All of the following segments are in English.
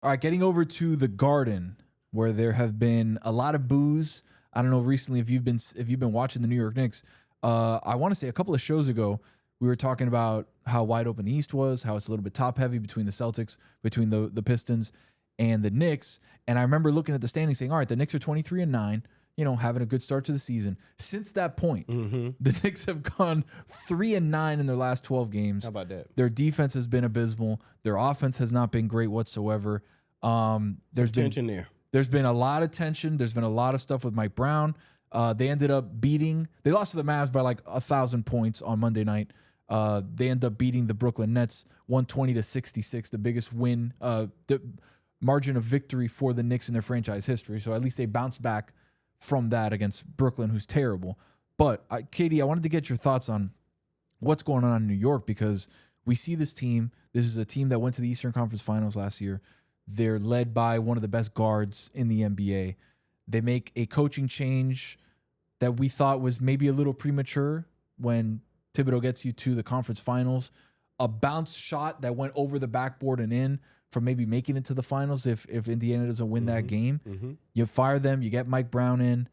All right, getting over to the Garden, where there have been a lot of boos. I don't know recently if you've been watching the New York Knicks. I want to say a couple of shows ago we were talking about how wide open the East was, how it's a little bit top heavy between the Celtics, between the Pistons and the Knicks. And I remember looking at the standings saying, all right, the Knicks are 23-9, having a good start to the season. Since that point, the Knicks have gone 3-9 in their last 12 games. How about that? Their defense has been abysmal. Their offense has not been great whatsoever. There's tension there. There's been a lot of tension. There's been a lot of stuff with Mike Brown. They ended up they lost to the Mavs by like 1,000 points on Monday night. They end up beating the Brooklyn Nets 120-66, the biggest win, the margin of victory for the Knicks in their franchise history. So at least they bounced back from that against Brooklyn, who's terrible. But Katie, I wanted to get your thoughts on what's going on in New York, because we see this team. This is a team that went to the Eastern Conference Finals last year. They're led by one of the best guards in the NBA. They make a coaching change that we thought was maybe a little premature when Thibodeau gets you to the conference finals. A bounce shot that went over the backboard and in from maybe making it to the finals if Indiana doesn't win that game. You fire them, you get Mike Brown in,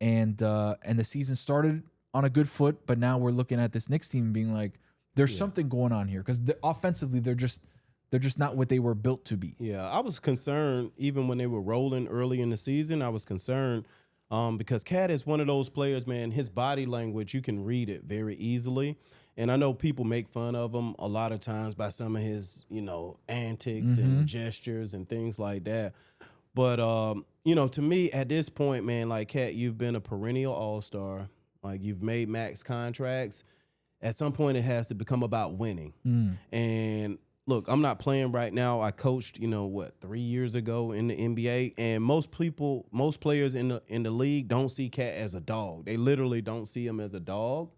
and the season started on a good foot, but now we're looking at this Knicks team being like, there's something going on here, because offensively they're just not what they were built to be. Yeah, I was concerned even when they were rolling early in the season. I was concerned because Cat is one of those players, man, his body language, you can read it very easily. And I know people make fun of him a lot of times by some of his, antics and gestures and things like that. But, to me at this point, man, like, Cat, you've been a perennial all-star. Like, you've made max contracts. At some point, it has to become about winning. And look, I'm not playing right now. I coached, 3 years ago in the NBA, and most players in the league don't see Cat as a dog. They literally don't see him as a dog.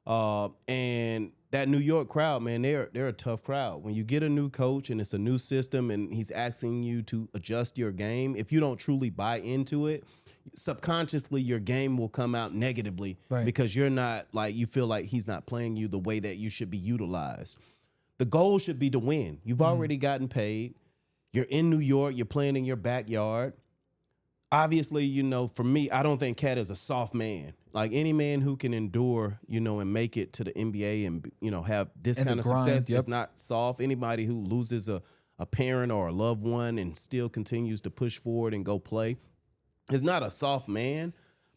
And that New York crowd, man, they're a tough crowd. When you get a new coach and it's a new system and he's asking you to adjust your game, if you don't truly buy into it, subconsciously your game will come out negatively, because you're not, like, you feel like he's not playing you the way that you should be utilized. The goal should be to win. You've already gotten paid. You're in New York. You're playing in your backyard. Obviously, for me, I don't think Cat is a soft man. Like, any man who can endure, and make it to the NBA and, have this kind of success is not soft. Anybody who loses a parent or a loved one and still continues to push forward and go play is not a soft man.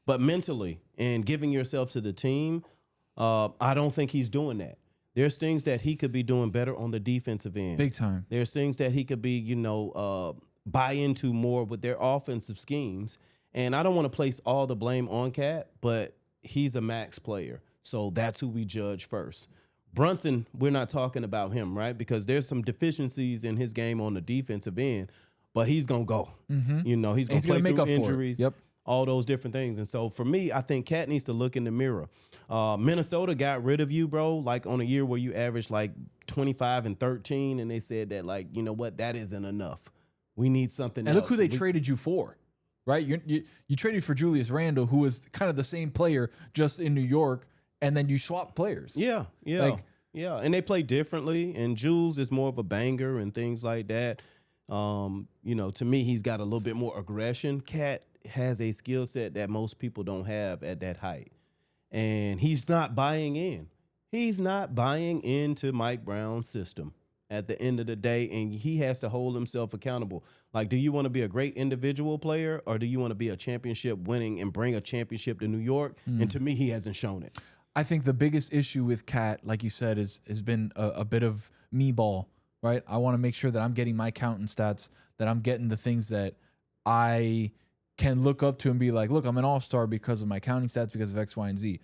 But mentally and giving yourself to the team, I don't think he's doing that. There's things that he could be doing better on the defensive end. Big time. There's things that he could be, buy into more with their offensive schemes. And I don't want to place all the blame on Cat, but he's a max player. So that's who we judge first. Brunson, we're not talking about him, right? Because there's some deficiencies in his game on the defensive end, but he's going to go. He's going to play through injuries, all those different things. And so for me, I think Cat needs to look in the mirror. Minnesota got rid of you, bro, like on a year where you averaged like 25 and 13, and they said that, like, you know what, that isn't enough. We need something else. And look who they traded you for, right? You traded for Julius Randle, who was kind of the same player, just in New York, and then you swapped players. Yeah. And they play differently, and Jules is more of a banger and things like that. To me, he's got a little bit more aggression. Cat has a skill set that most people don't have at that height. And he's not buying in. He's not buying into Mike Brown's system at the end of the day, and he has to hold himself accountable. Like, do you want to be a great individual player, or do you want to be a championship winning and bring a championship to New York? And to me, he hasn't shown it. I think the biggest issue with Cat, like you said, has been a bit of me ball, right? I want to make sure that I'm getting my counting stats, that I'm getting the things that I can look up to and be like, look, I'm an all-star because of my counting stats, because of X, Y, and Z.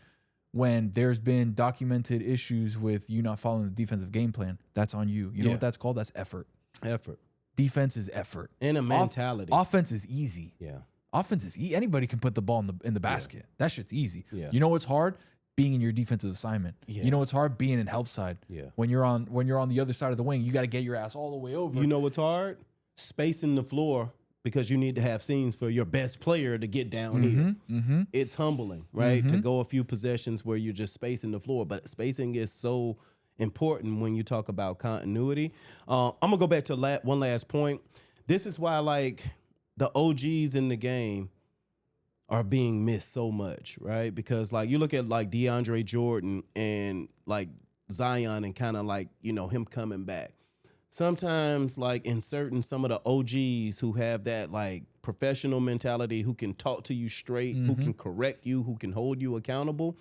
When there's been documented issues with you not following the defensive game plan, that's on you. You know what that's called? That's effort. Effort. Defense is effort. And a mentality. Offense is easy. Yeah. Offense is easy. Anybody can put the ball in the basket. That shit's easy. Yeah. You know what's hard? Being in your defensive assignment. Yeah. You know what's hard? Being in help side. Yeah. When you're on the other side of the wing, you got to get your ass all the way over. You know what's hard? Spacing the floor, because you need to have scenes for your best player to get down here. It's humbling, right? To go a few possessions where you're just spacing the floor. But spacing is so important when you talk about continuity. I'm going to go back to one last point. this is why like the OGs in the game are being missed so much, right? Because like you look at like DeAndre Jordan and like Zion and kind of like, you know, him coming back. Sometimes like in some of the OGs who have that like professional mentality, who can talk to you straight, who can correct you, who can hold you accountable,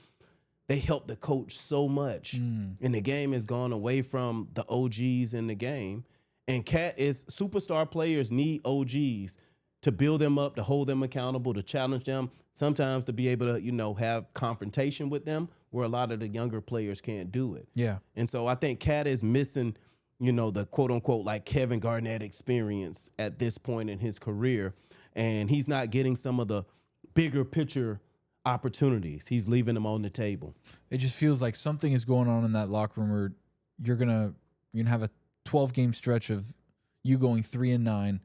they help the coach so much. And the game has gone away from the OGs in the game. And superstar players need OGs to build them up, to hold them accountable, to challenge them, sometimes to be able to, you know, have confrontation with them where a lot of the younger players can't do it. Yeah. And so I think Cat is missing, you know, the quote unquote like Kevin Garnett experience at this point in his career. And he's not getting some of the bigger picture opportunities. He's leaving them on the table. It just feels like something is going on in that locker room where you're gonna have a 12-game stretch of you going 3-9.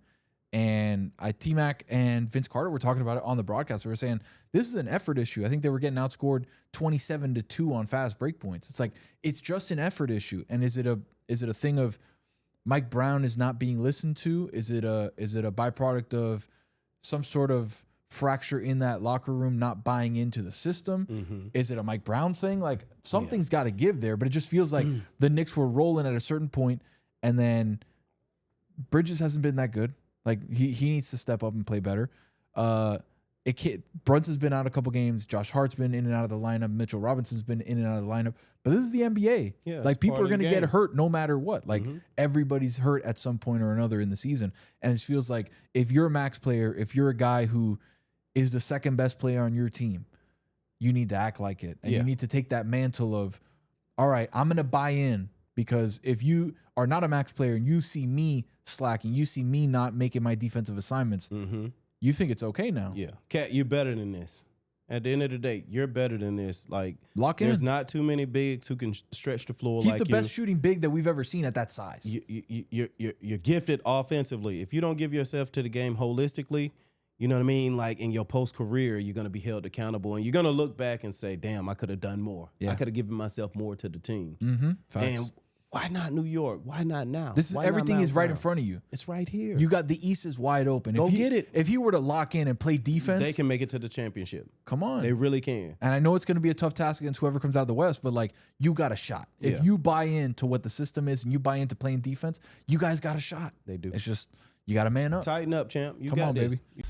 And T-Mac and Vince Carter were talking about it on the broadcast. They were saying this is an effort issue. I think they were getting outscored 27-2 on fast break points. It's like it's just an effort issue. And is it a thing of Mike Brown is not being listened to? Is it a byproduct of some sort of fracture in that locker room not buying into the system? Is it a Mike Brown thing? Like something's got to give there. But it just feels like the Knicks were rolling at a certain point, and then Bridges hasn't been that good. Like he needs to step up and play better. Brunson's been out a couple games. Josh Hart's been in and out of the lineup. Mitchell Robinson's been in and out of the lineup. But this is the NBA. Yeah, like people are going to get hurt no matter what. Like Mm-hmm. everybody's hurt at some point or another in the season. And it feels like if you're a max player, if you're a guy who is the second best player on your team, you need to act like it. And you need to take that mantle of, all right, I'm going to buy in, because if you are not a max player and you see me slacking, you see me not making my defensive assignments, you think it's okay now. Yeah. Cat, you're better than this. At the end of the day, you're better than this. Like, lock in. There's not too many bigs who can stretch the floor. He's like the best shooting big that we've ever seen at that size. You're gifted offensively. If you don't give yourself to the game holistically, you know what I mean? Like in your post career, you're going to be held accountable, and you're going to look back and say, damn, I could have done more. Yeah. I could have given myself more to the team. Facts. And why not New York? Why not now? This is Why not everything Mount is right in Brown? front of you. It's right here. You got the East is wide open. Go get it. If he were to lock in and play defense, They can make it to the championship. come on. They really can. And I know it's going to be a tough task against whoever comes out of the West, but like you got a shot. If Yeah. you buy into what the system is and you buy into playing defense, you guys got a shot. They do. It's just you got to man up. Tighten up, champ. You Come got on, this. baby.